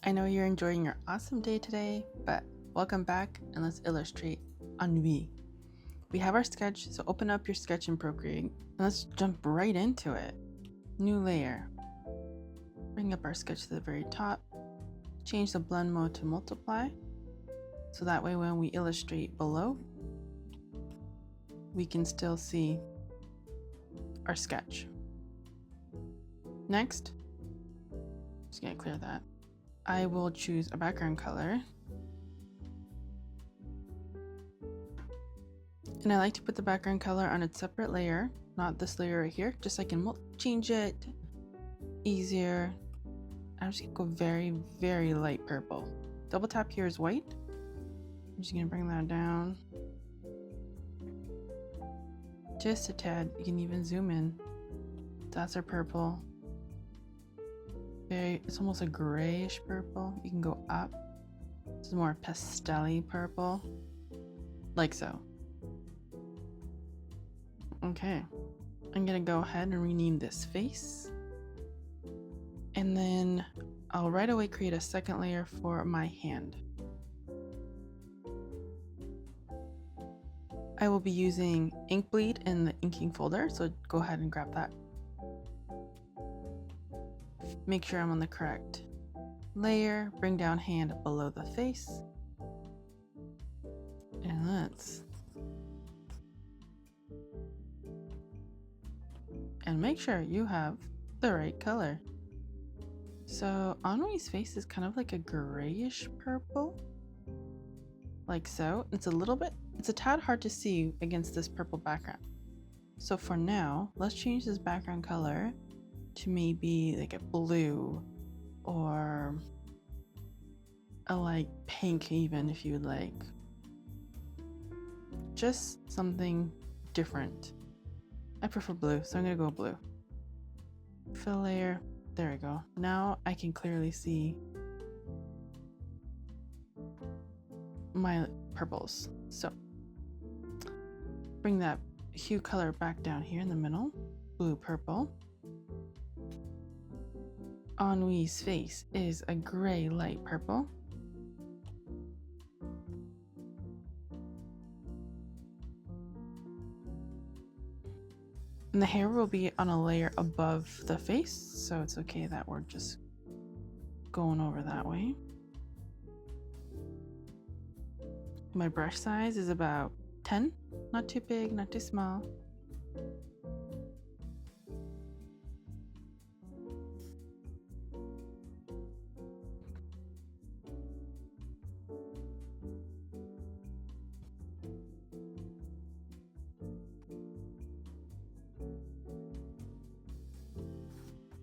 I know you're enjoying your awesome day today, but welcome back and let's illustrate Ennui. We have our sketch, so open up your sketch in Procreate and let's jump right into it. New layer. Bring up our sketch to the very top. Change the blend mode to multiply, so that way when we illustrate below, we can still see our sketch. Next, just gonna clear that. I will choose a background color. And I like to put the background color on a separate layer, not this layer right here, just so I can change it easier. I'm just gonna go very, very light purple. Double tap here is white. I'm just gonna bring that down. Just a tad, you can even zoom in. That's our purple. It's almost a grayish purple. You can go up. This is more pastel-y purple, like so. Okay, I'm gonna go ahead and rename this face. And then I'll right away create a second layer for my hand. I will be using ink bleed in the inking folder, so go ahead and grab that. Make sure I'm on the correct layer, bring down hand below the face, and make sure you have the right color. So Ennui's face is kind of like a grayish purple, like so. It's a tad hard to see against this purple background. So for now, let's change this background color to maybe like a blue or a like pink, even if you would like. Just something different. I prefer blue, so I'm gonna go blue. Fill layer, there we go. Now I can clearly see my purples. So bring that hue color back down here in the middle, blue, purple. Ennui's face is a gray light purple. And the hair will be on a layer above the face, so it's okay that we're just going over that way. My brush size is about 10, not too big, not too small.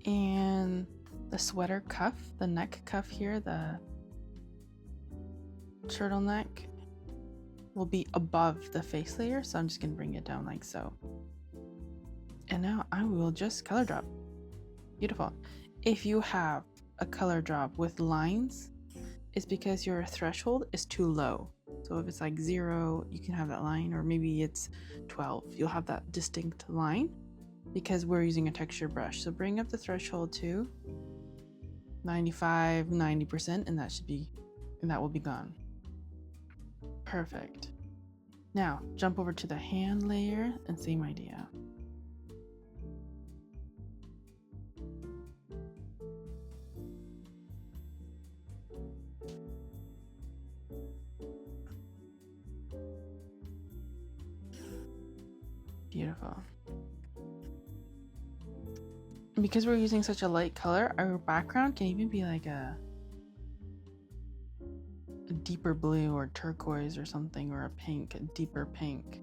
And the sweater cuff, the neck cuff here, the turtleneck will be above the face layer, so I'm just gonna bring it down like so. And now I will just color drop. Beautiful. If you have a color drop with lines, it's because your threshold is too low. So if it's like 0, you can have that line, or maybe it's 12, you'll have that distinct line because we're using a texture brush. So bring up the threshold to 95, 90%, and that will be gone. Perfect. Now jump over to the hand layer and same idea. Beautiful. And because we're using such a light color, our background can even be like a deeper blue or turquoise or something, or a pink, a deeper pink,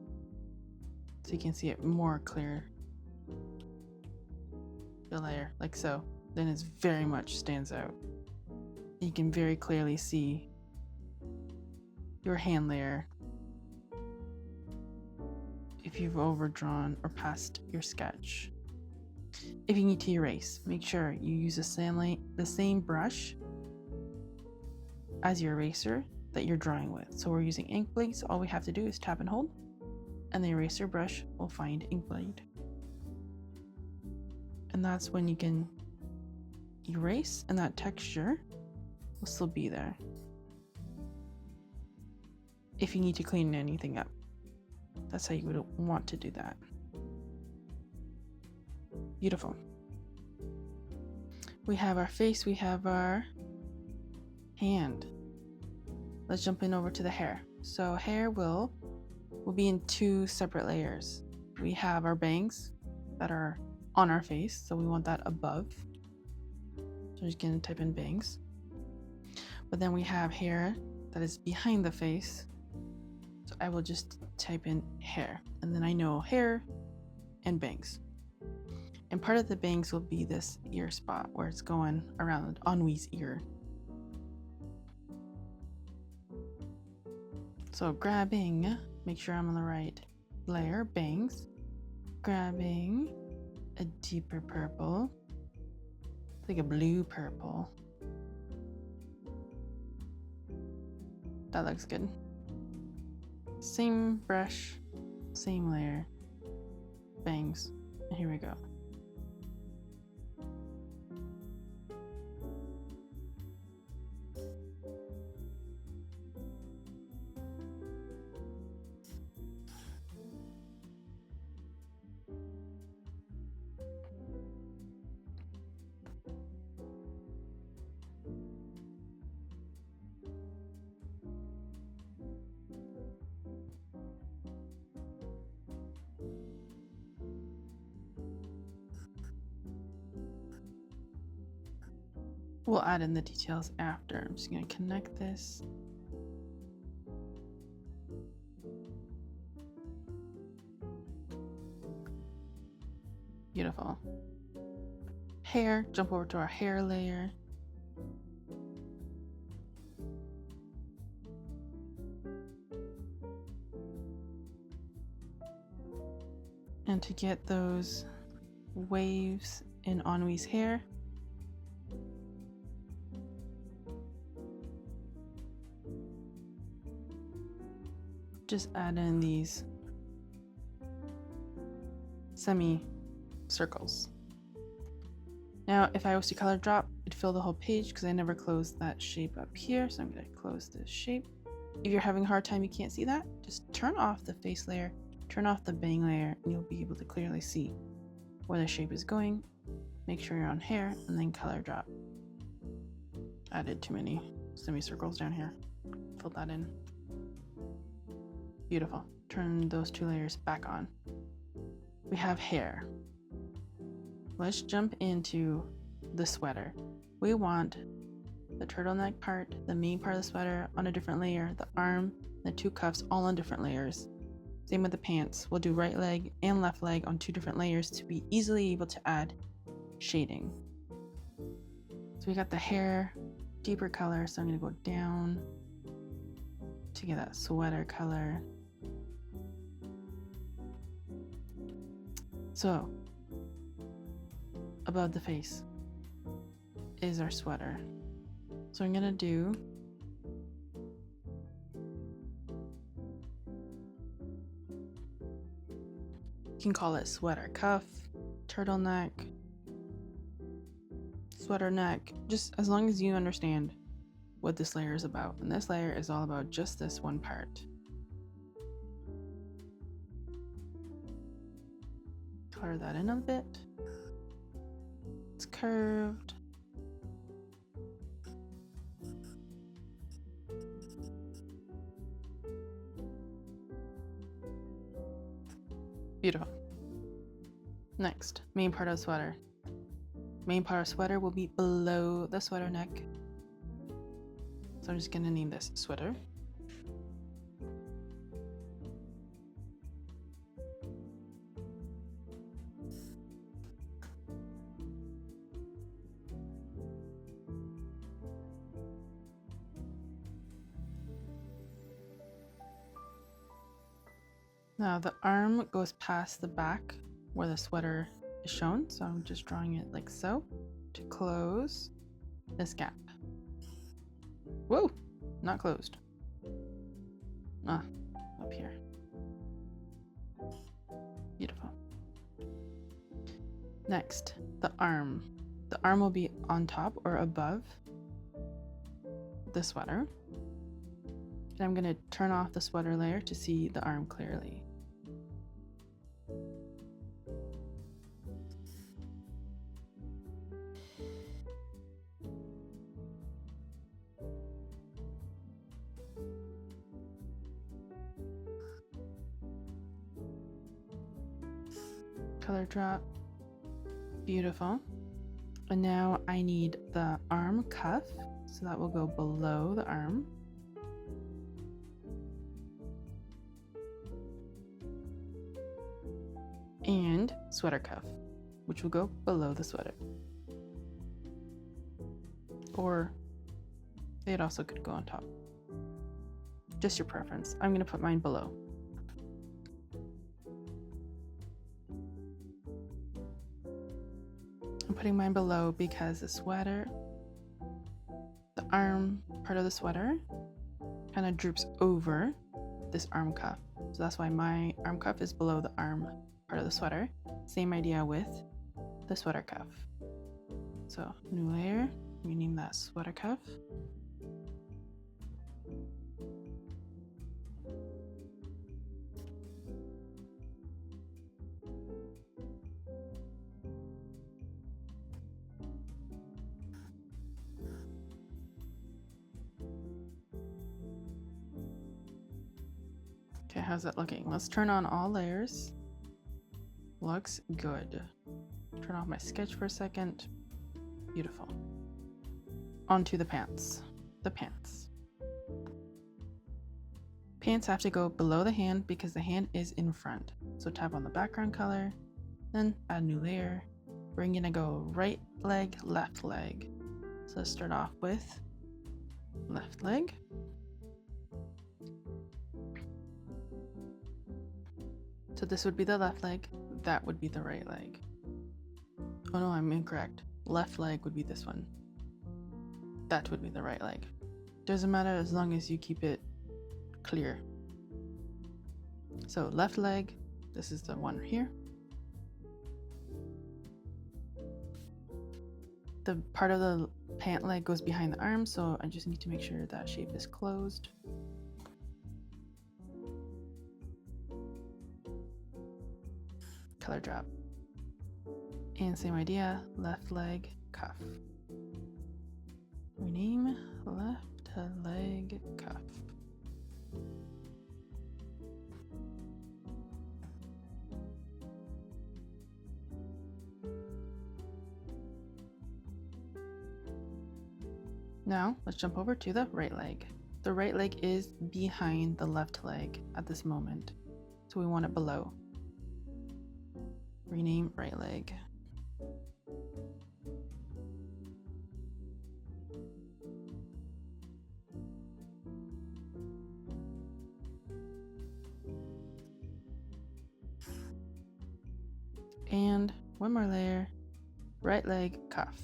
so you can see it more clear. The layer like so, then it very much stands out. You can very clearly see your hand layer if you've overdrawn or passed your sketch. If you need to erase, make sure you use the same brush as your eraser that you're drawing with. So we're using ink blade, so all we have to do is tap and hold, and the eraser brush will find ink blade. And that's when you can erase, and that texture will still be there if you need to clean anything up. That's how you would want to do that. Beautiful. We have our face, we have our hand. Let's jump in over to the hair. So hair will be in two separate layers. We have our bangs that are on our face, so we want that above. So I'm just gonna type in bangs. But then we have hair that is behind the face. So I will just type in hair, and then I know hair and bangs. And part of the bangs will be this ear spot where it's going around Ennui's ear. So grabbing, make sure I'm on the right layer, bangs, grabbing a deeper purple, like a blue purple. That looks good. Same brush, same layer, bangs, and here we go. We'll add in the details after. I'm just going to connect this. Beautiful. Hair, jump over to our hair layer. And to get those waves in Ennui's hair, just add in these semi-circles. Now, if I was to color drop, it'd fill the whole page because I never closed that shape up here. So I'm going to close this shape. If you're having a hard time, you can't see that, just turn off the face layer, turn off the bang layer, and you'll be able to clearly see where the shape is going. Make sure you're on hair and then color drop. Added too many semicircles down here. Fill that in. Beautiful. Turn those two layers back on. We have hair. Let's jump into the sweater. We want the turtleneck part, the main part of the sweater on a different layer, the arm, the two cuffs all on different layers. Same with the pants. We'll do right leg and left leg on two different layers to be easily able to add shading. So we got the hair, deeper color, so I'm going to go down to get that sweater color. So above the face is our sweater. So I'm gonna do you can call it sweater cuff, turtleneck, sweater neck, just as long as you understand what this layer is about. And this layer is all about just this one part. Color that in a bit. It's curved. Beautiful. Next, main part of the sweater. Main part of sweater will be below the sweater neck. So I'm just gonna name this sweater. Now the arm goes past the back where the sweater is shown, so I'm just drawing it like so to close this gap. Whoa, not closed. Up here. Beautiful. Next, the arm. The arm will be on top or above the sweater. And I'm going to turn off the sweater layer to see the arm clearly. Color drop. Beautiful. And now I need the arm cuff, so that will go below the arm. And sweater cuff, which will go below the sweater. Or it also could go on top. Just your preference. I'm going to put mine below. I'm putting mine below because the sweater, the arm part of the sweater kind of droops over this arm cuff. So that's why my arm cuff is below the arm part of the sweater. Same idea with the sweater cuff. So new layer, rename that sweater cuff. Okay, how's that looking? Let's turn on all layers. Looks good. Turn off my sketch for a second. Beautiful. Onto the pants. The pants. Pants have to go below the hand because the hand is in front. So tap on the background color, then add new layer. We're gonna go right leg, left leg. So let's start off with left leg. So this would be the left leg, that would be the right leg. Oh no, I'm incorrect. Left leg would be this one. That would be the right leg. Doesn't matter as long as you keep it clear. So left leg, this is the one here. The part of the pant leg goes behind the arm, so I just need to make sure that shape is closed. Color drop. And same idea, left leg cuff. Rename left leg cuff. Now let's jump over to the right leg. The right leg is behind the left leg at this moment, so we want it below. Rename right leg. And one more layer, right leg cuff.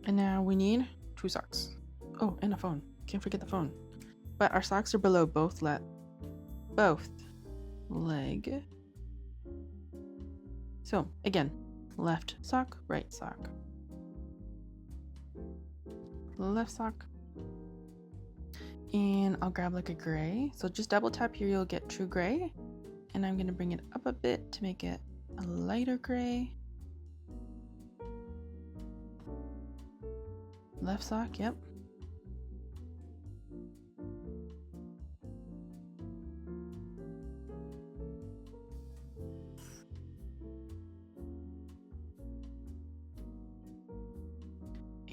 And now we need 2 socks. Oh, and a phone. Can't forget the phone. But our socks are below both leg. So again, left sock, right sock. Left sock. And I'll grab like a gray. So just double tap here, you'll get true gray. And I'm gonna bring it up a bit to make it a lighter gray. Left sock, yep.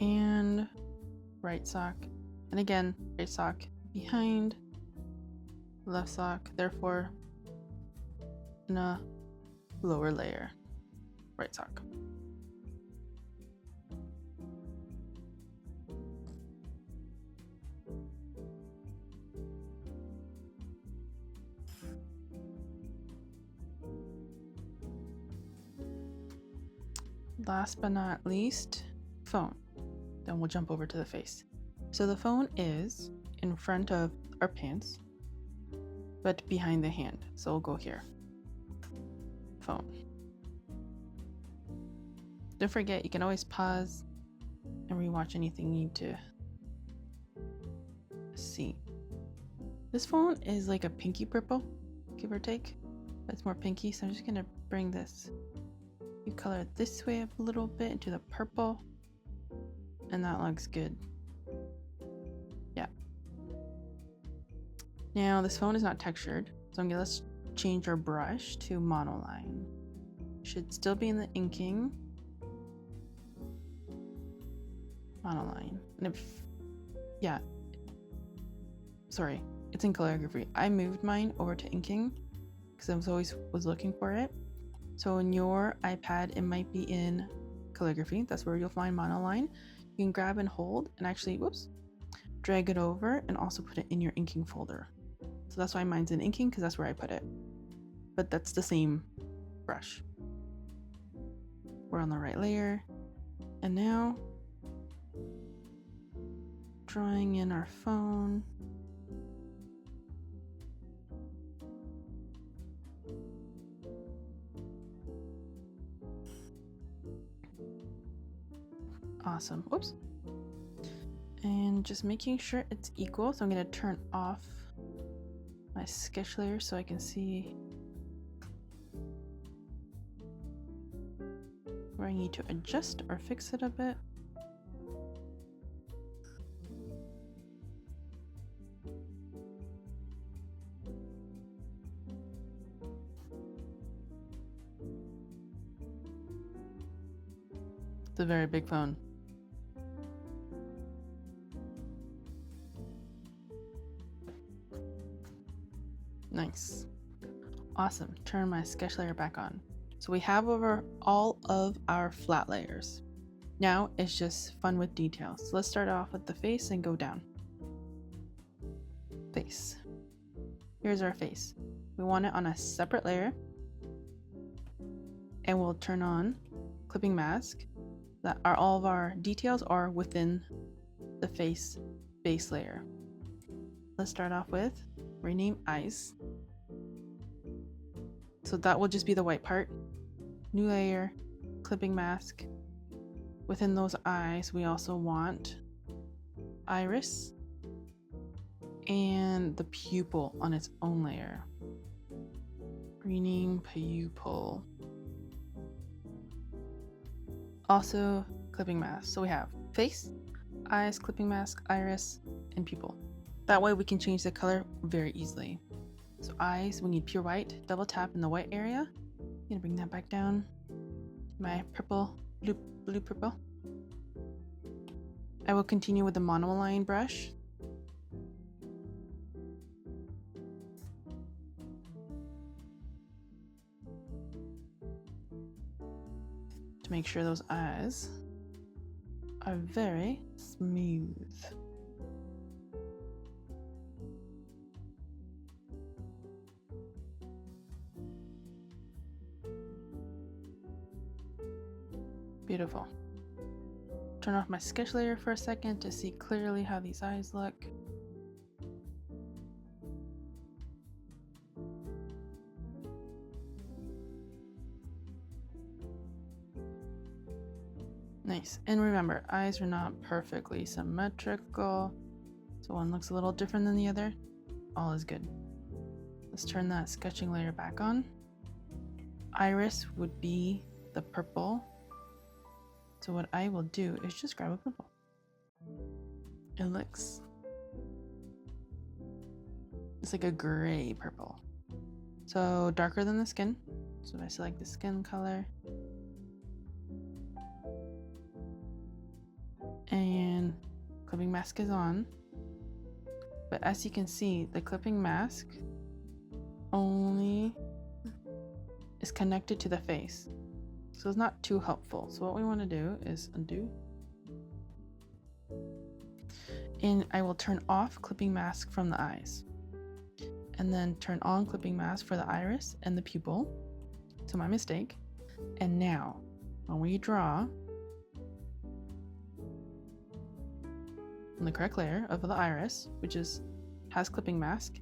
And right sock. And again, right sock behind left sock, therefore in a lower layer, right sock. Last but not least, phone. Then we'll jump over to the face. So the phone is in front of our pants, but behind the hand. So we'll go here. Phone. Don't forget, you can always pause and rewatch anything you need to see. This phone is like a pinky purple, give or take. But it's more pinky, so I'm just gonna bring this color this way up a little bit into the purple, and that looks good. Yeah. Now this phone is not textured, so let's change our brush to monoline. Should still be in the inking. Monoline. And sorry, it's in calligraphy. I moved mine over to inking because I was looking for it. So in your iPad, it might be in calligraphy. That's where you'll find monoline. You can grab and hold and actually, drag it over and also put it in your inking folder. So that's why mine's in inking, because that's where I put it. But that's the same brush. We're on the right layer. And now, drawing in our phone. Awesome. Whoops. And just making sure it's equal. So I'm going to turn off my sketch layer so I can see where I need to adjust or fix it a bit. It's a very big phone. Nice. Awesome. Turn my sketch layer back on. So we have over all of our flat layers. Now it's just fun with details. So let's start off with the face and go down. Face. Here's our face. We want it on a separate layer. And we'll turn on clipping mask. That are all of our details are within the face base layer. Let's start off with rename eyes. So that will just be the white part. New layer, clipping mask. Within those eyes, we also want iris and the pupil on its own layer. Rename pupil. Also, clipping mask. So we have face, eyes, clipping mask, iris, and pupil. That way we can change the color very easily. So eyes, we need pure white. Double tap in the white area. I'm gonna bring that back down. My purple, blue purple. I will continue with the monoline brush. To make sure those eyes are very smooth. Beautiful. Turn off my sketch layer for a second to see clearly how these eyes look. Nice. And remember, eyes are not perfectly symmetrical, so one looks a little different than the other. All is good. Let's turn that sketching layer back on. Iris would be the purple. So what I will do is just grab a purple. It looks, it's like a gray purple. So darker than the skin. So if I select the skin color, and clipping mask is on. But as you can see, the clipping mask only is connected to the face. So it's not too helpful. So what we want to do is undo. And I will turn off clipping mask from the eyes. And then turn on clipping mask for the iris and the pupil. So my mistake. And now, when we draw, on the correct layer of the iris, which has clipping mask,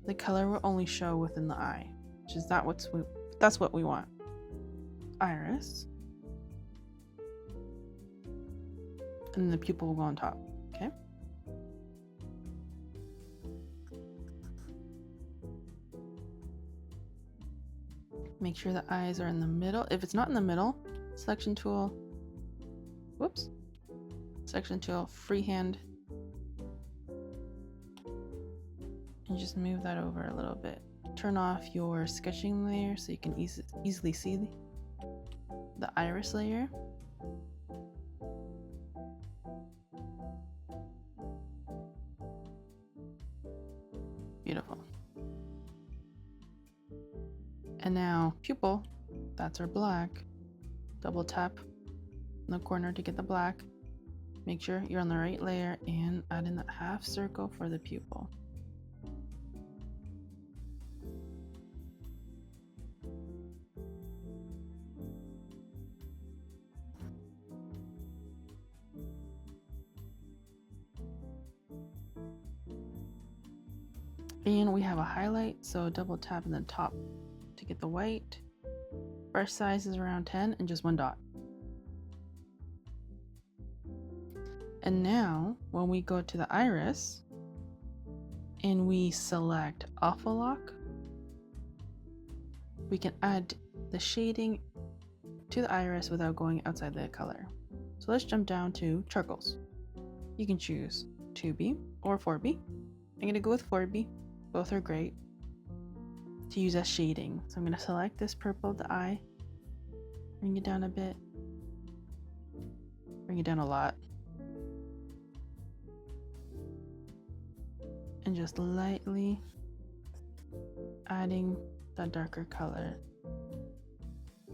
the color will only show within the eye, which is that's what we want. Iris. And then the pupil will go on top, okay? Make sure the eyes are in the middle. If it's not in the middle, selection tool, freehand, and just move that over a little bit. Turn off your sketching layer so you can easily see the iris layer. Beautiful. And now pupil, that's our black. Double tap in the corner to get the black. Make sure you're on the right layer and add in that half circle for the pupil. And we have a highlight, so double tap in the top to get the white. Brush size is around 10 and just one dot. And now when we go to the iris and we select Alpha Lock, we can add the shading to the iris without going outside the color. So let's jump down to charcoals. You can choose 2B or 4B. I'm going to go with 4B. Both are great to use as shading. So I'm going to select this purple of the eye, bring it down a bit, bring it down a lot, and just lightly adding that darker color.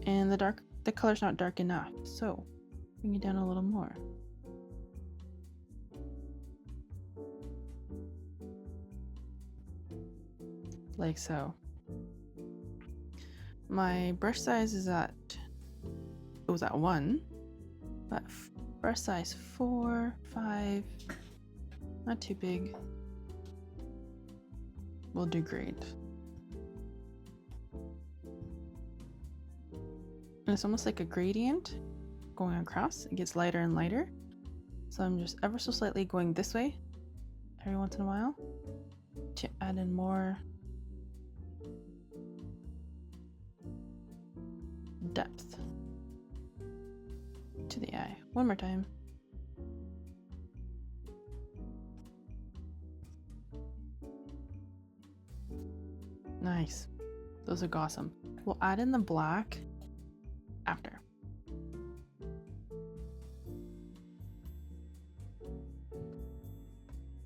And the color's not dark enough, so bring it down a little more. Like so. My brush size is it was at 1, but brush size 4, 5, not too big. Will do great. And it's almost like a gradient going across. It gets lighter and lighter. So I'm just ever so slightly going this way every once in a while to add in more depth to the eye. One more time. Nice. Those look awesome. We'll add in the black after.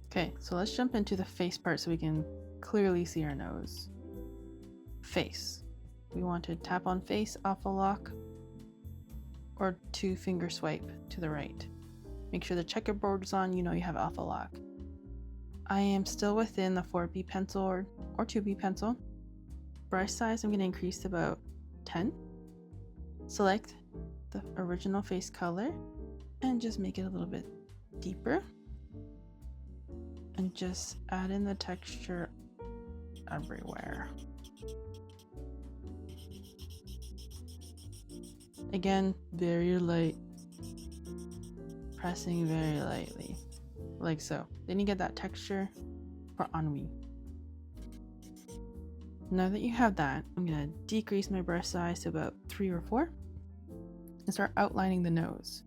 Okay, so let's jump into the face part so we can clearly see our nose. Face. We want to tap on face, Alpha Lock, or 2-finger swipe to the right. Make sure the checkerboard is on, you know you have Alpha Lock. I am still within the 4B pencil or 2B pencil. Brush size I'm going to increase to about 10. Select the original face color and just make it a little bit deeper. And just add in the texture everywhere. Again, very light, pressing very lightly, like so. Then you get that texture for Ennui. Now that you have that, I'm gonna decrease my brush size to about 3 or 4 and start outlining the nose.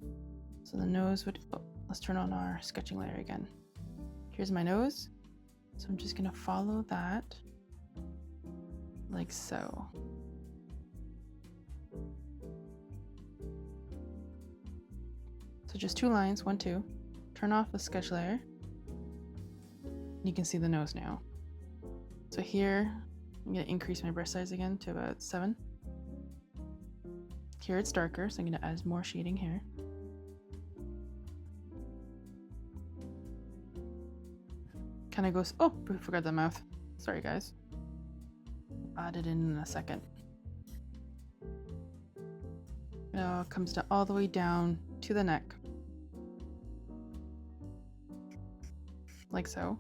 So the nose would, let's turn on our sketching layer again. Here's my nose. So I'm just gonna follow that like so. So just 2 lines, 1, 2. Turn off the sketch layer. You can see the nose now. So here, I'm gonna increase my brush size again to about 7. Here it's darker, so I'm gonna add more shading here. Kind of goes, oh, I forgot the mouth. Sorry guys. Add it in a second. Now it comes down all the way down to the neck. like so.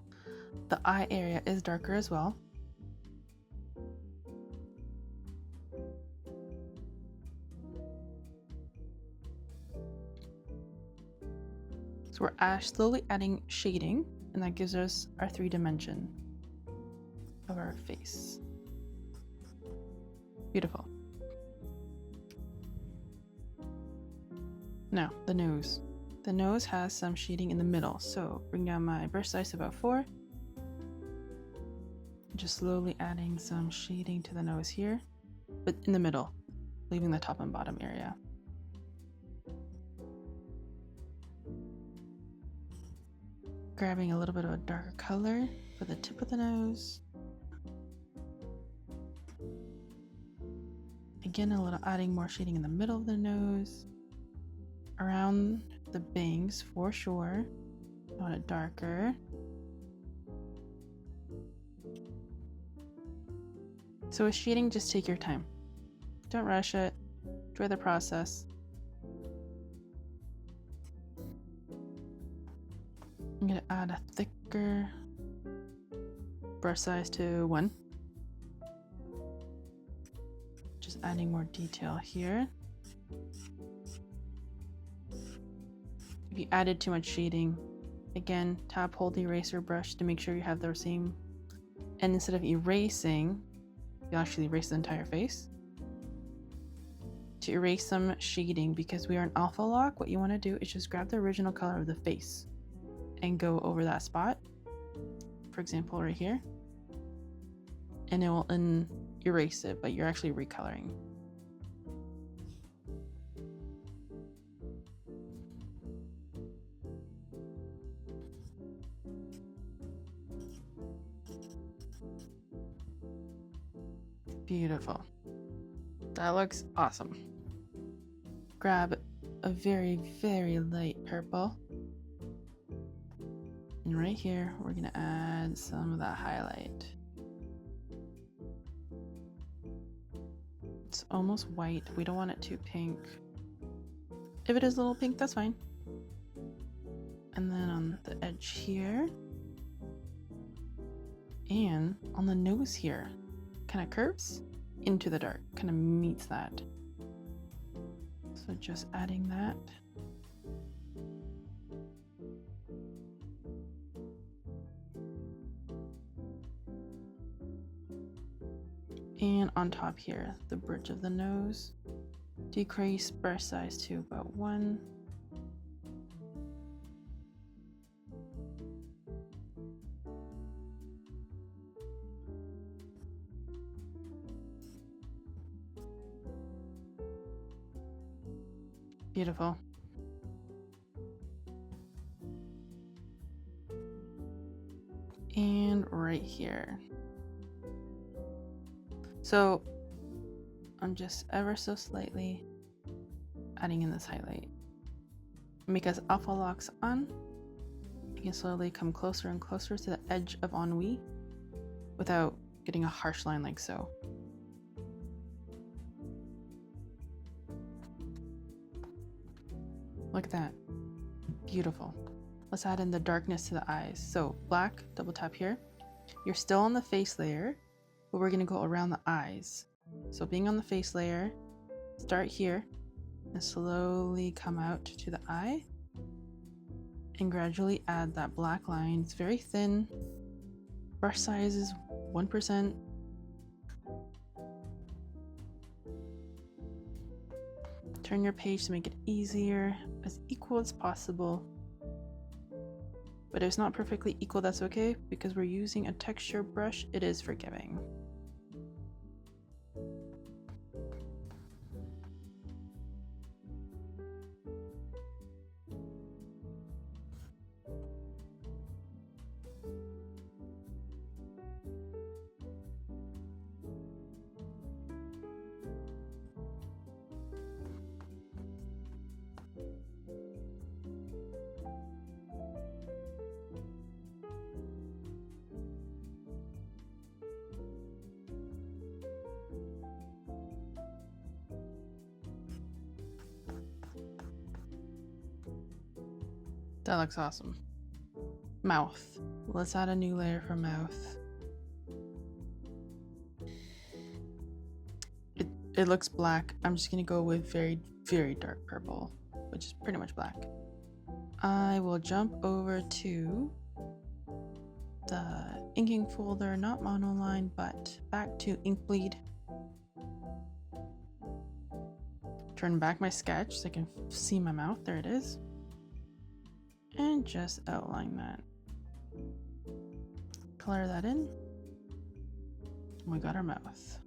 The eye area is darker as well. So we're slowly adding shading, and that gives us our 3-dimension of our face. Beautiful. Now, the nose. The nose has some shading in the middle, so bring down my brush size to about 4. Just slowly adding some shading to the nose here, but in the middle, leaving the top and bottom area. Grabbing a little bit of a darker color for the tip of the nose. Again, adding more shading in the middle of the nose. Around the bangs for sure. I want it darker. So with shading, just take your time. Don't rush it. Enjoy the process. I'm going to add a thicker brush size to 1. Just adding more detail here. If you added too much shading, again, tap, hold the eraser brush to make sure you have the same. And instead of erasing, you'll actually erase the entire face. To erase some shading, because we are an alpha lock, what you want to do is just grab the original color of the face and go over that spot. For example, right here. And it will erase it, but you're actually recoloring. Beautiful. That looks awesome. Grab a very, very light purple. And right here, we're gonna add some of that highlight. It's almost white. We don't want it too pink. If it is a little pink, that's fine. And then on the edge here, and on the nose here, kind of curves into the dark, kind of meets that. So just adding that. And on top here, the bridge of the nose, decrease brush size to about 1. Beautiful. And right here. So I'm just ever so slightly adding in this highlight. And because alpha lock's on, you can slowly come closer and closer to the edge of Ennui without getting a harsh line like so. Look at that. Beautiful. Let's add in the darkness to the eyes. So black, double tap here. You're still on the face layer, but we're gonna go around the eyes. So being on the face layer, start here and slowly come out to the eye and gradually add that black line. It's very thin. Brush size is 1%. Turn your page to make it easier, as equal as possible. But if it's not perfectly equal, that's okay, because we're using a texture brush, it is forgiving. That looks awesome. Mouth. Let's add a new layer for mouth. It looks black. I'm just gonna go with very, very dark purple, which is pretty much black. I will jump over to the inking folder, not monoline, but back to Inkbleed. Turn back my sketch so I can see my mouth. There it is. And just outline that. Color that in. We got our mouth.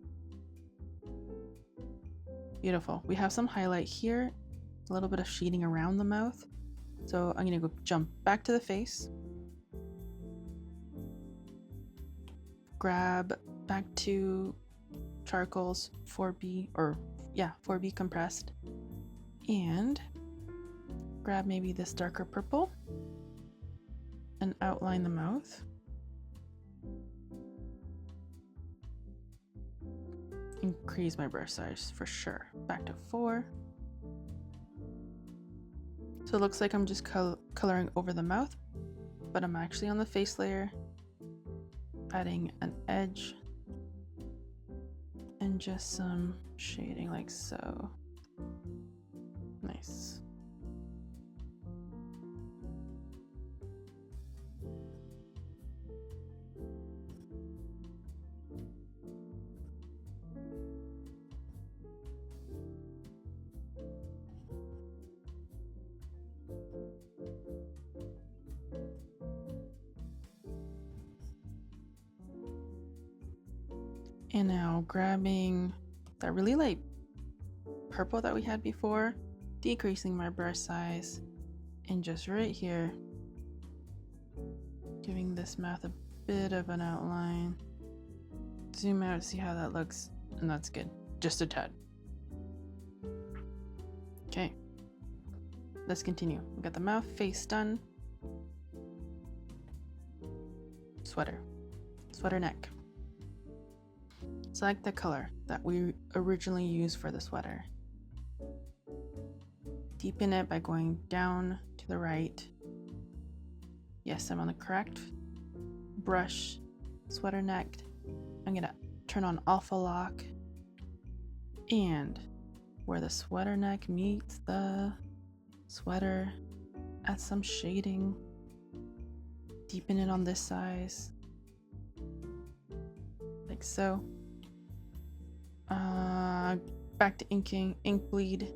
Beautiful. We have some highlight here, a little bit of shading around the mouth. So I'm gonna go jump back to the face. Grab back to charcoals 4B, or yeah, 4B compressed. And grab maybe this darker purple and outline the mouth. Increase my brush size for sure. Back to 4. So it looks like I'm just coloring over the mouth, but I'm actually on the face layer, adding an edge and just some shading like so. Nice. And now grabbing that really light purple that we had before, decreasing my brush size, and just right here, giving this mouth a bit of an outline. Zoom out, see how that looks, and that's good. Just a tad. Okay, let's continue. We got the mouth, face done. Sweater neck. Select the color that we originally used for the sweater. Deepen it by going down to the right. Yes, I'm on the correct brush. Sweater neck. I'm gonna turn on alpha lock, and where the sweater neck meets the sweater, add some shading. Deepen it on this size, like so. Back to inking, ink bleed,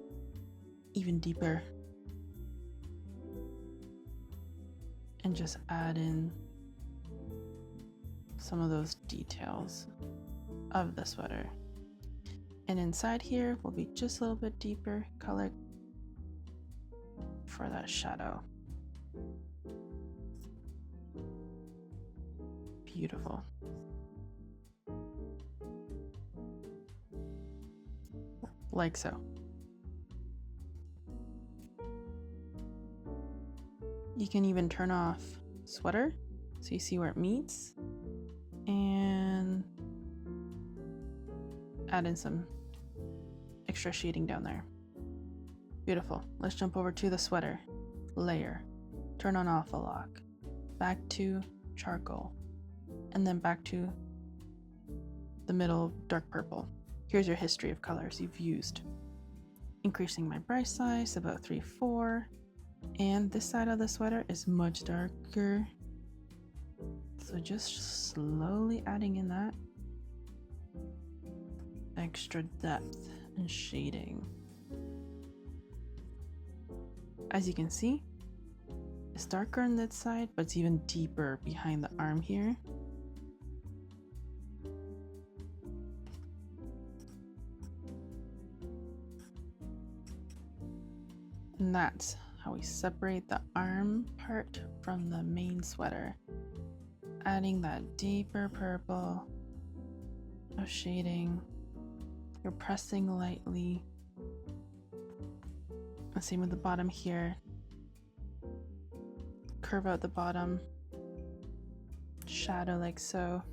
even deeper. And just add in some of those details of the sweater. And inside here will be just a little bit deeper color for that shadow. Beautiful. Like so. You can even turn off sweater so you see where it meets, and add in some extra shading down there. Beautiful. Let's jump over to the sweater layer. Turn on alpha lock. Back to charcoal. And then back to the middle dark purple. Here's your history of colors you've used. Increasing my brush size about 3-4. And this side of the sweater is much darker. So just slowly adding in that extra depth and shading. As you can see, it's darker on that side, but it's even deeper behind the arm here. And that's how we separate the arm part from the main sweater. Adding that deeper purple of shading. You're pressing lightly. And same with the bottom here. Curve out the bottom. Shadow like so.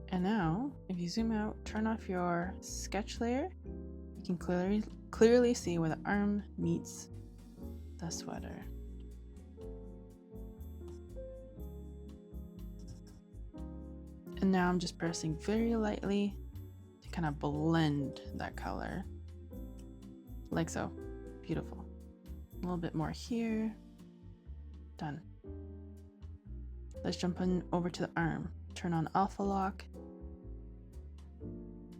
And now, if you zoom out, turn off your sketch layer, you can clearly see where the arm meets the sweater. And now I'm just pressing very lightly to kind of blend that color. Like so. Beautiful. A little bit more here. Done. Let's jump in over to the arm. Turn on alpha lock.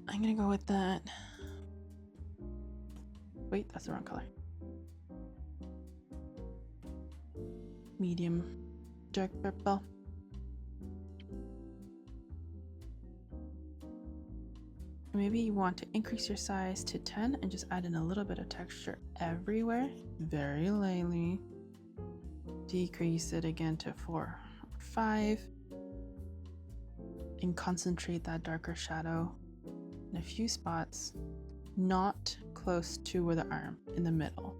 I'm gonna go with that. Wait, that's the wrong color. Medium dark purple. Maybe you want to increase your size to 10 and just add in a little bit of texture everywhere, very lightly. Decrease it again to 4 or 5 and concentrate that darker shadow in a few spots, not close to where the arm, in the middle.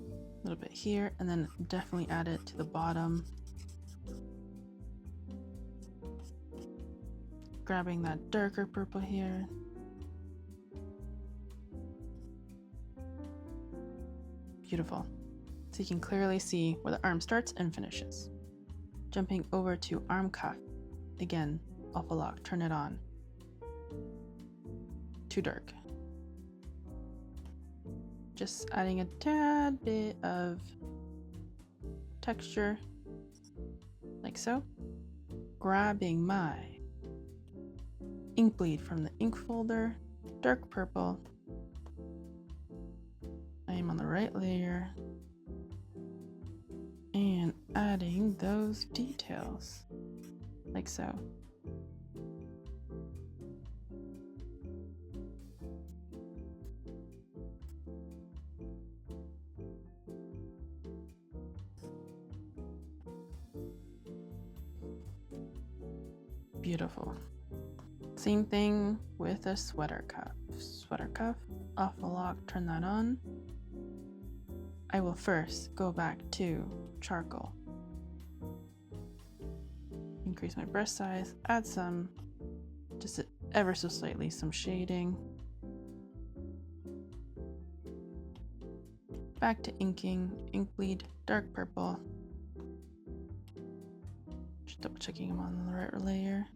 A little bit here, and then definitely add it to the bottom. Grabbing that darker purple here. Beautiful. So you can clearly see where the arm starts and finishes. Jumping over to arm cuff. Again, alpha lock, turn it on. Too dark. Just adding a tad bit of texture, like so. Grabbing my ink bleed from the ink folder, dark purple. I am on the right layer and adding those details, like so. Beautiful. Same thing with a sweater cuff. Sweater cuff, alpha lock, turn that on. I will first go back to charcoal. Increase my brush size, add some, just ever so slightly, some shading. Back to inking, ink bleed, dark purple. Just double checking I'm on the right layer.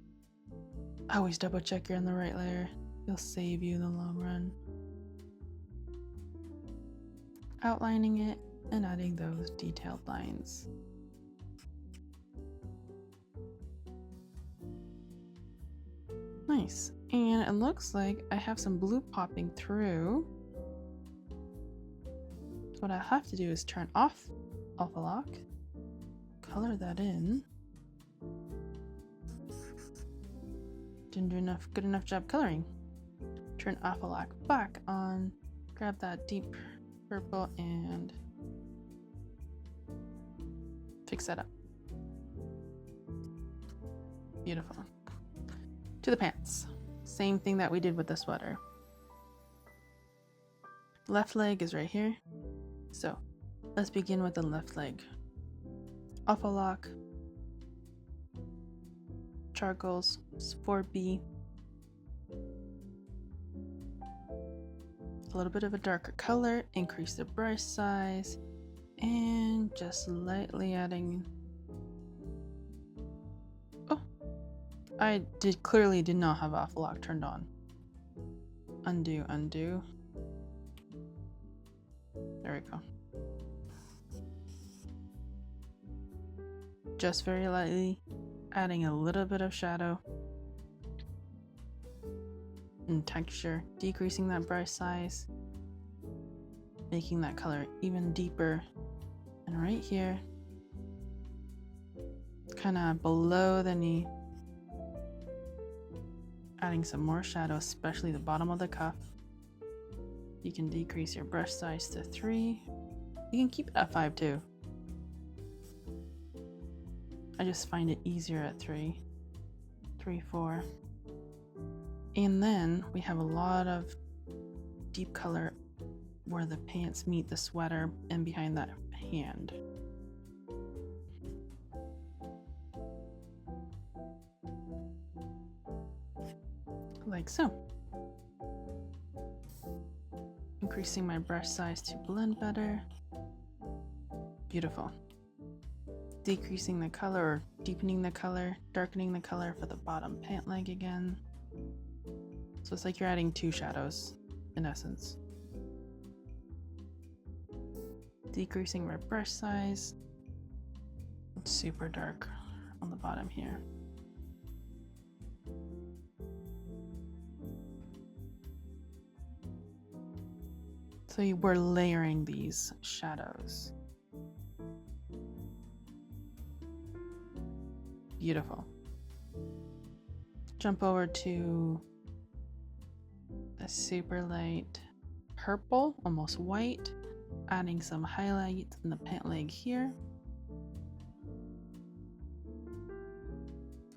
Always double check you're on the right layer. It'll save you in the long run. Outlining it and adding those detailed lines. Nice. And it looks like I have some blue popping through. So what I have to do is turn off alpha lock, color that in. Didn't do good enough job coloring. Turn alpha lock back on, grab that deep purple and fix that up. Beautiful. To the pants. Same thing that we did with the sweater. Left leg is right here. So let's begin with the left leg. Alpha lock, charcoals, 4B. A little bit of a darker color, increase the brush size, and just lightly adding. Oh, I clearly did not have alpha lock turned on. Undo, undo. There we go. Just very lightly adding a little bit of shadow and texture, decreasing that brush size, making that color even deeper. And right here, kind of below the knee, adding some more shadow, especially the bottom of the cuff. You can decrease your brush size to 3. You can keep it at 5 too. I just find it easier at 3, 4. And then we have a lot of deep color where the pants meet the sweater and behind that hand. Like so. Increasing my brush size to blend better. Beautiful. decreasing the color or deepening the color, darkening the color for the bottom pant leg again. So it's like you're adding two shadows in essence. Decreasing my brush size. It's super dark on the bottom here. So we're layering these shadows. Beautiful. Jump over to a super light purple, almost white, adding some highlight in the pant leg here.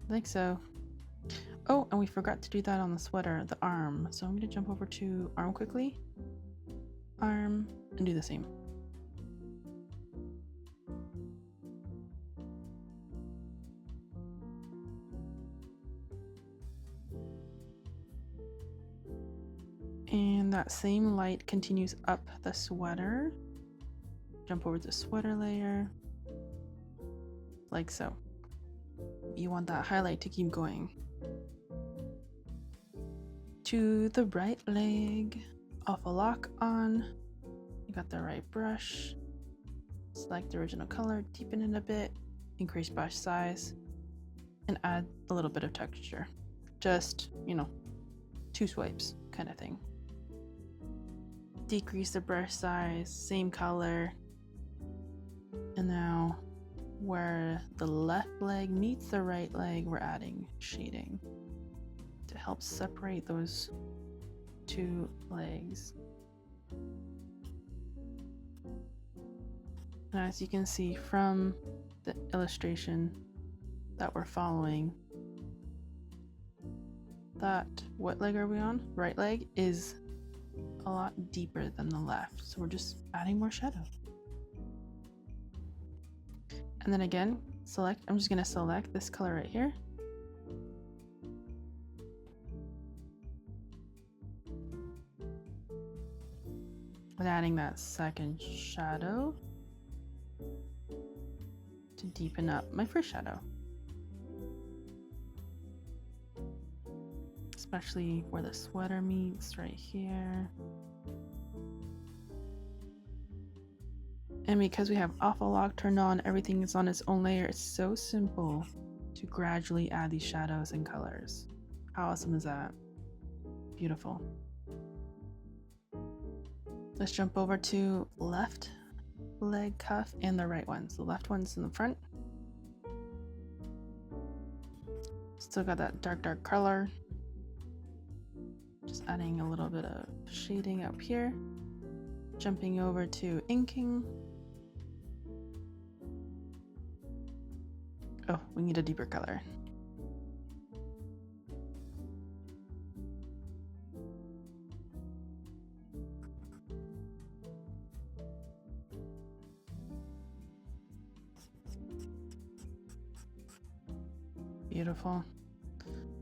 Like so. Oh, and we forgot to do that on the sweater, the arm. So I'm going to jump over to arm quickly. Arm, and do the same. And that same light continues up the sweater. Jump over to the sweater layer, like so. You want that highlight to keep going. To the right leg, off a lock on. You got the right brush. Select the original color, deepen it a bit, increase brush size, and add a little bit of texture. Just, 2 swipes kind of thing. Decrease the brush size, same color. And now where the left leg meets the right leg, we're adding shading to help separate those 2 legs. And as you can see from the illustration that we're following, that, what leg are we on? Right leg is a lot deeper than the left, so we're just adding more shadow. And then again, I'm just going to select this color right here. And adding that second shadow to deepen up my first shadow. Especially where the sweater meets right here. And because we have awful lock turned on, everything is on its own layer. It's so simple to gradually add these shadows and colors. How awesome is that? Beautiful. Let's jump over to left leg cuff and the right ones. The left one's in the front. Still got that dark color. Just adding a little bit of shading up here. Jumping over to inking. Oh, we need a deeper color. Beautiful.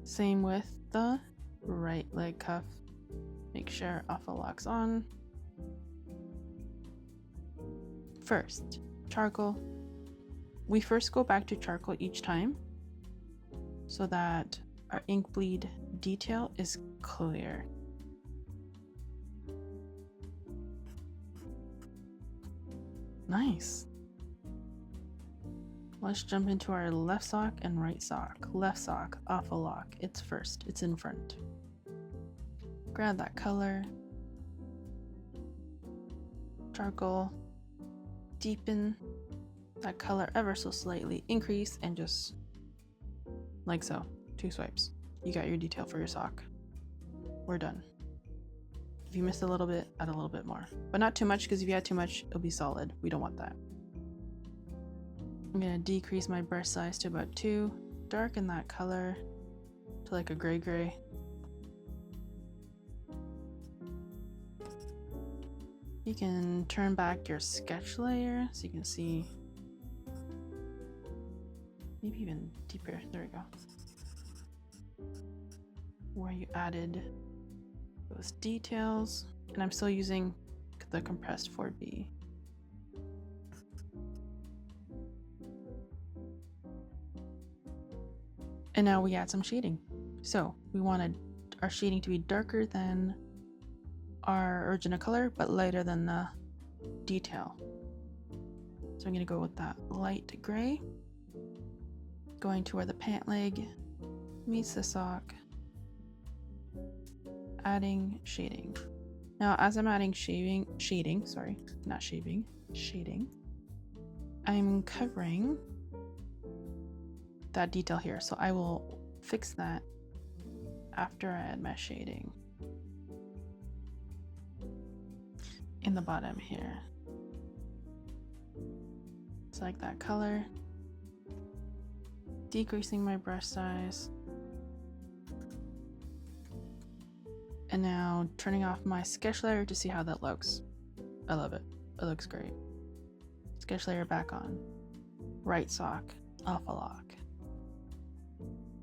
Same with the right leg cuff. Make sure alpha lock's on. First, charcoal. We first go back to charcoal each time so that our ink bleed detail is clear. Nice. Let's jump into our left sock and right sock. Left sock, off a lock. It's first, it's in front. Grab that color. Charcoal. Deepen that color ever so slightly. Increase and just like so. 2 swipes. You got your detail for your sock. We're done. If you missed a little bit, add a little bit more. But not too much, because if you add too much, it'll be solid. We don't want that. I'm going to decrease my brush size to about 2. Darken that color to like a gray. You can turn back your sketch layer so you can see maybe even deeper. There we go. Where you added those details. And I'm still using the compressed 4B. And now we add some shading. So we wanted our shading to be darker than our original color, but lighter than the detail. So I'm gonna go with that light gray, going to where the pant leg meets the sock, adding shading. Now, as I'm adding shading, I'm covering that detail here. So I will fix that after I add my shading in the bottom here. Select that color, decreasing my brush size, and now turning off my sketch layer to see how that looks. I love it. It looks great. Sketch layer back on. Right sock, alpha lock.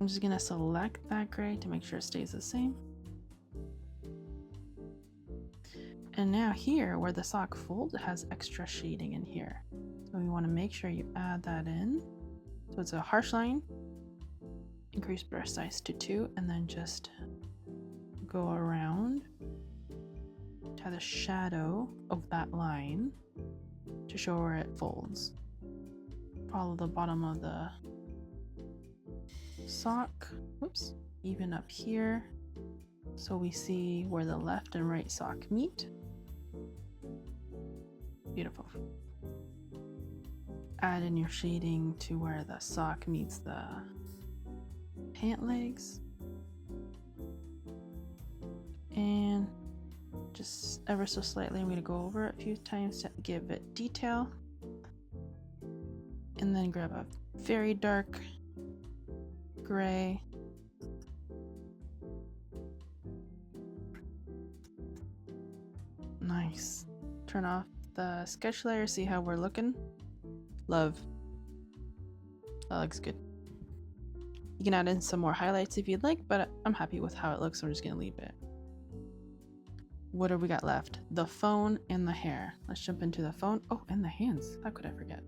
I'm just gonna select that gray to make sure it stays the same. And now here, where the sock folds, it has extra shading in here. So we want to make sure you add that in. So it's a harsh line, increase brush size to 2, and then just go around to the shadow of that line to show where it folds. Follow the bottom of the sock, whoops, even up here, so we see where the left and right sock meet. Beautiful. Add in your shading to where the sock meets the pant legs. And just ever so slightly, I'm going to go over it a few times to give it detail. And then grab a very dark gray. Nice. Turn off the sketch layer, see how we're looking. Love. That looks good. You can add in some more highlights if you'd like, but I'm happy with how it looks, so I'm just gonna leave it. What do we got left? The phone and the hair. Let's jump into the phone. Oh, and the hands. How could I forget?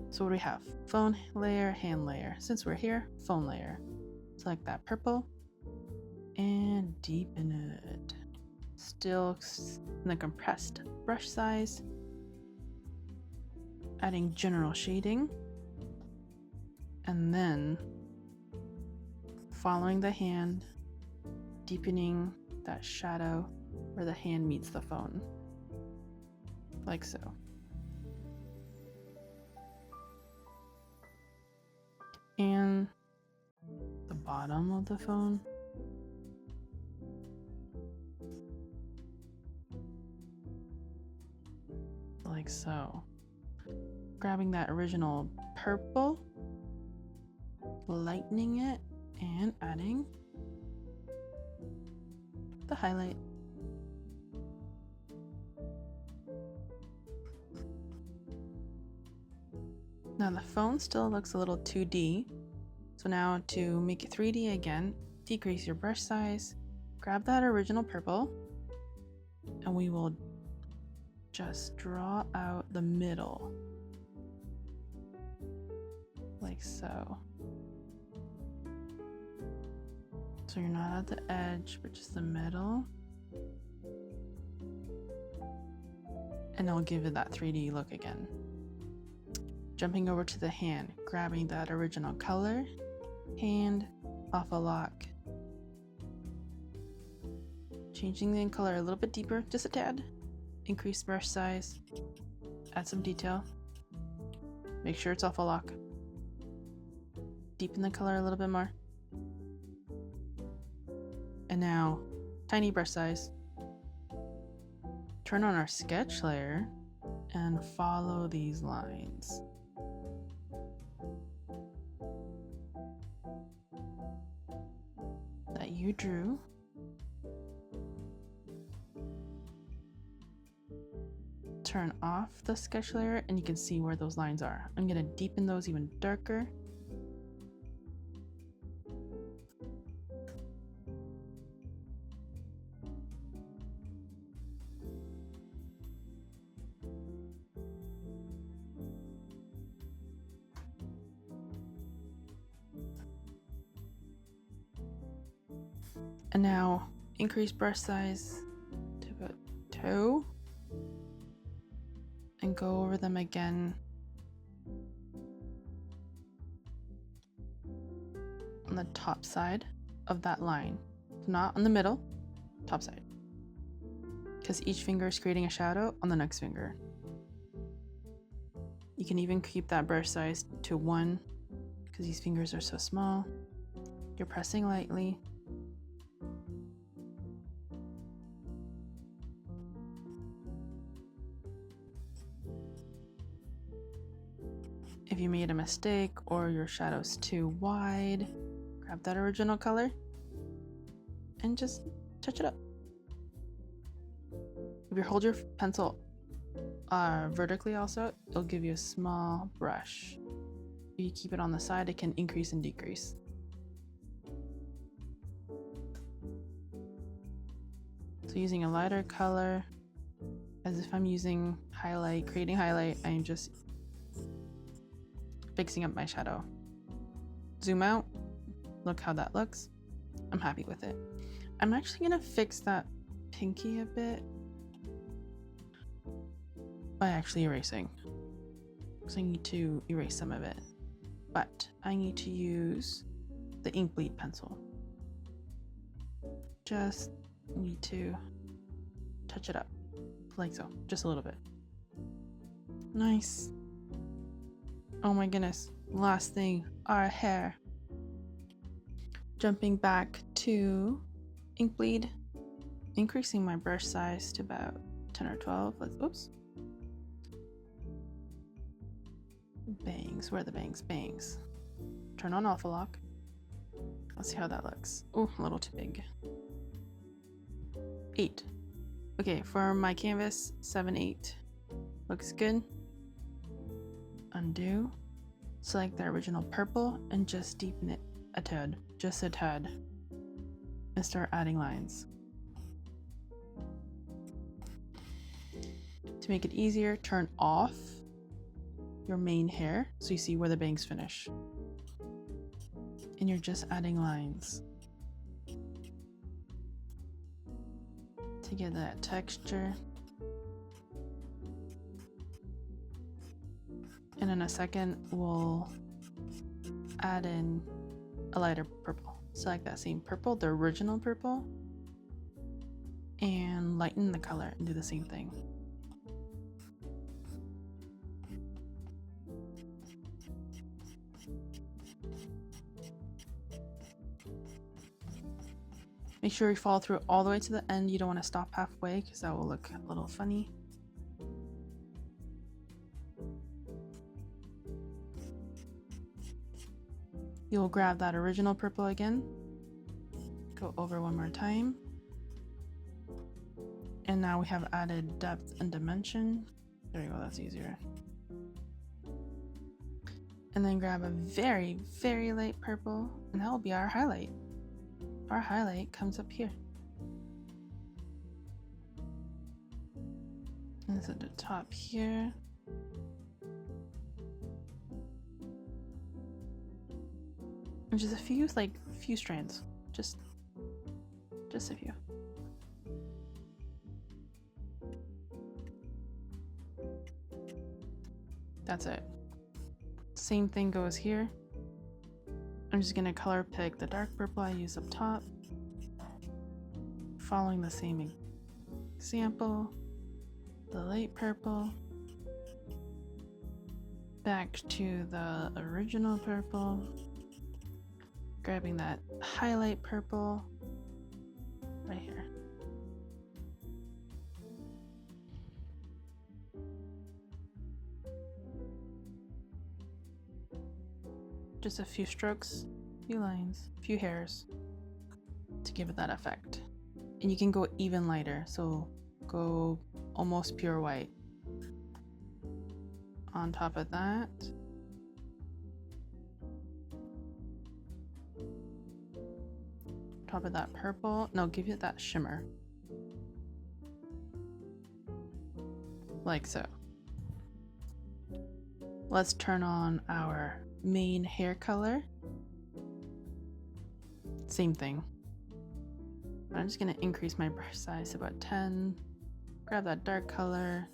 So what do we have? Phone layer, hand layer. Since we're here, phone layer. Select that purple and deepen it. Still in the compressed brush size. Adding general shading. And then following the hand, deepening that shadow where the hand meets the phone. Like so. And the bottom of the phone. Like so. Grabbing that original purple, lightening it, and adding the highlight. Now the phone still looks a little 2D, so now to make it 3D again, decrease your brush size, grab that original purple, and we will just draw out the middle, like so. So you're not at the edge, but just the middle. And I'll give it that 3D look again. Jumping over to the hand, grabbing that original color, hand, alpha lock. Changing the color a little bit deeper, just a tad. Increase brush size, add some detail. Make sure it's alpha lock. Deepen the color a little bit more. And now, tiny brush size. Turn on our sketch layer and follow these lines. That you drew. Turn off the sketch layer and you can see where those lines are. I'm gonna deepen those even darker. And now increase brush size to about 2 and go over them again on the top side of that line, not on the middle, top side, because each finger is creating a shadow on the next finger. You can even keep that brush size to 1 because these fingers are so small. You're pressing lightly. If you made a mistake or your shadow's too wide, grab that original color and just touch it up. If you hold your pencil vertically also, it'll give you a small brush. If you keep it on the side, it can increase and decrease. So using a lighter color, as if I'm using highlight, creating highlight, I'm just fixing up my shadow. Zoom out, look how that looks. I'm happy with it. I'm actually gonna fix that pinky a bit by actually erasing. So I need to erase some of it, but I need to use the ink bleed pencil. Just need to touch it up like so, just a little bit. Nice. Oh my goodness, last thing, our hair. Jumping back to ink bleed, increasing my brush size to about 10 or 12. Oops. Bangs, where are the bangs? Bangs. Turn on alpha lock. Let's see how that looks. Oh, a little too big. 8. Okay, for my canvas, 7, 8. Looks good. Undo. Select the original purple and just deepen it a tad, just a tad, and start adding lines. To make it easier, turn off your main hair so you see where the bangs finish. And you're just adding lines to get that texture. And in a second, we'll add in a lighter purple. Select that same purple, the original purple, and lighten the color and do the same thing. Make sure you follow through all the way to the end. You don't want to stop halfway because that will look a little funny. You'll grab that original purple again, go over one more time, and now we have added depth and dimension. There you go, that's easier. And then grab a very, very light purple, and that will be our highlight. Our highlight comes up here. And it's at the top here. And just a few, few strands, just a few. That's it. Same thing goes here. I'm just gonna color pick the dark purple I use up top, following the same example, the light purple, back to the original purple, grabbing that highlight purple right here. Just a few strokes, few lines, few hairs to give it that effect. And you can go even lighter, so go almost pure white. On top of that, purple, no, give it that shimmer. Like so. Let's turn on our main hair color. Same thing. I'm just gonna increase my brush size to about 10. Grab that dark color.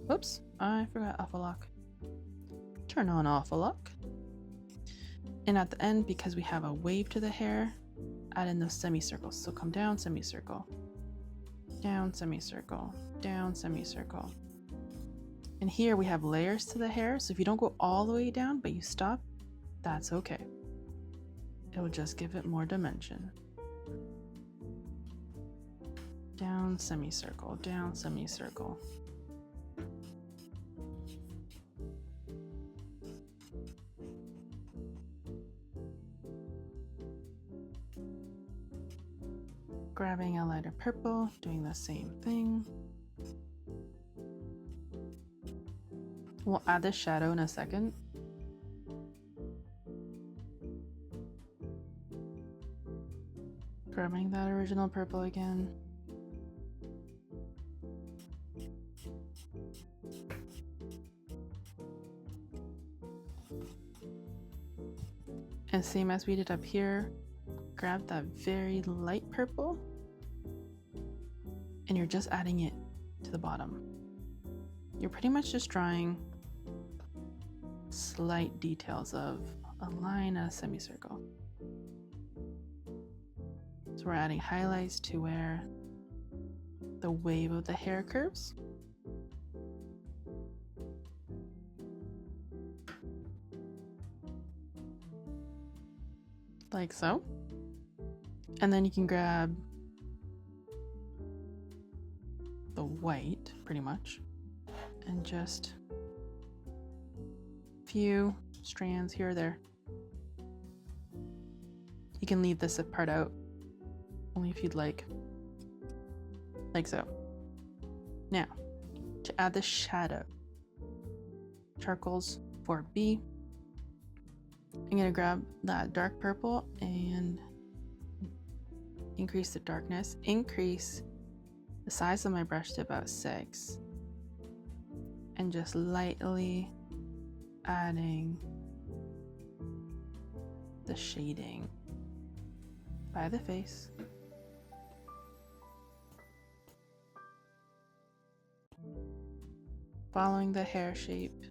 Whoops, I forgot alpha lock. Turn on alpha lock. And at the end, because we have a wave to the hair, add in those semicircles. So come down, semicircle, down, semicircle, down, semicircle. And here we have layers to the hair. So if you don't go all the way down, but you stop, that's okay. It'll just give it more dimension. Down, semicircle, down, semicircle. Grabbing a lighter purple, doing the same thing. We'll add the shadow in a second. Grabbing that original purple again. And same as we did up here, grab that very light purple and you're just adding it to the bottom. You're pretty much just drawing slight details of a line, a semicircle. So we're adding highlights to where the wave of the hair curves. Like so. And then you can grab the white, pretty much, and just a few strands here or there. You can leave this part out, only if you'd like so. Now, to add the shadow, charcoals 4B. I'm gonna grab that dark purple and increase the darkness, increase the size of my brush to about 6, and just lightly adding the shading by the face. Following the hair shape.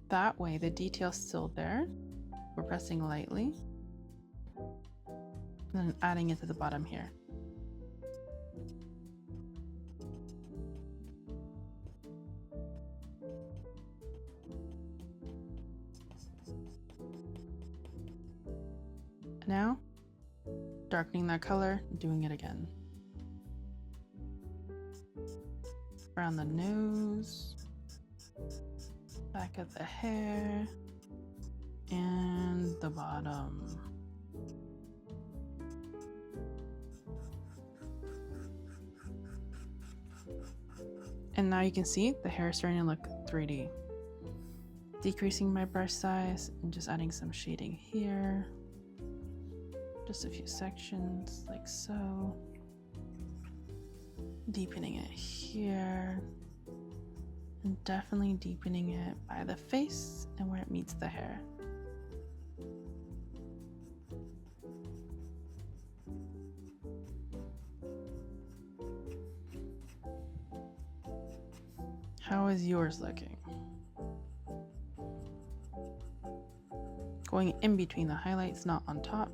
That way the detail's still there. We're pressing lightly and then adding it to the bottom here. Now, darkening that color, doing it again. Around the nose, back of the hair, and the bottom. And now you can see the hair is starting to look 3D. Decreasing my brush size and just adding some shading here. Just a few sections like so. Deepening it here. And definitely deepening it by the face and where it meets the hair. How is yours looking? Going in between the highlights, not on top.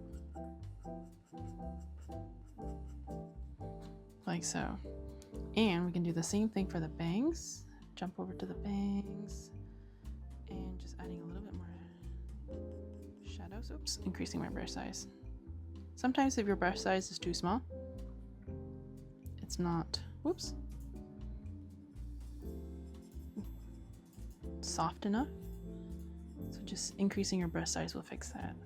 Like so. And we can do the same thing for the bangs. Jump over to the bangs and just adding a little bit more shadows. Oops, increasing my brush size. Sometimes if your brush size is too small, it's not, whoops, soft enough. So just increasing your brush size will fix that.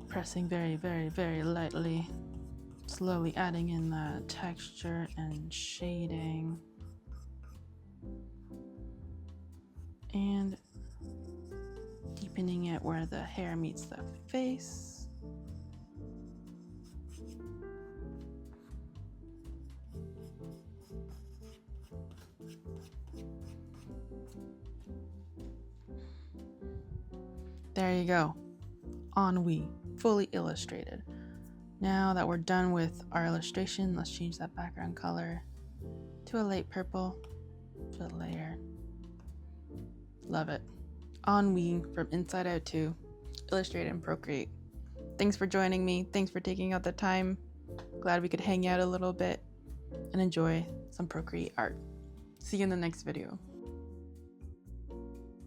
Pressing very, very, very lightly. Slowly adding in the texture and shading. And deepening it where the hair meets the face. There you go. Ennui, fully illustrated. Now that we're done with our illustration, let's change that background color to a light purple to a layer. Love it. Ennui from Inside Out 2, illustrated in Procreate. Thanks for joining me. Thanks for taking out the time. Glad we could hang out a little bit and enjoy some Procreate art. See you in the next video.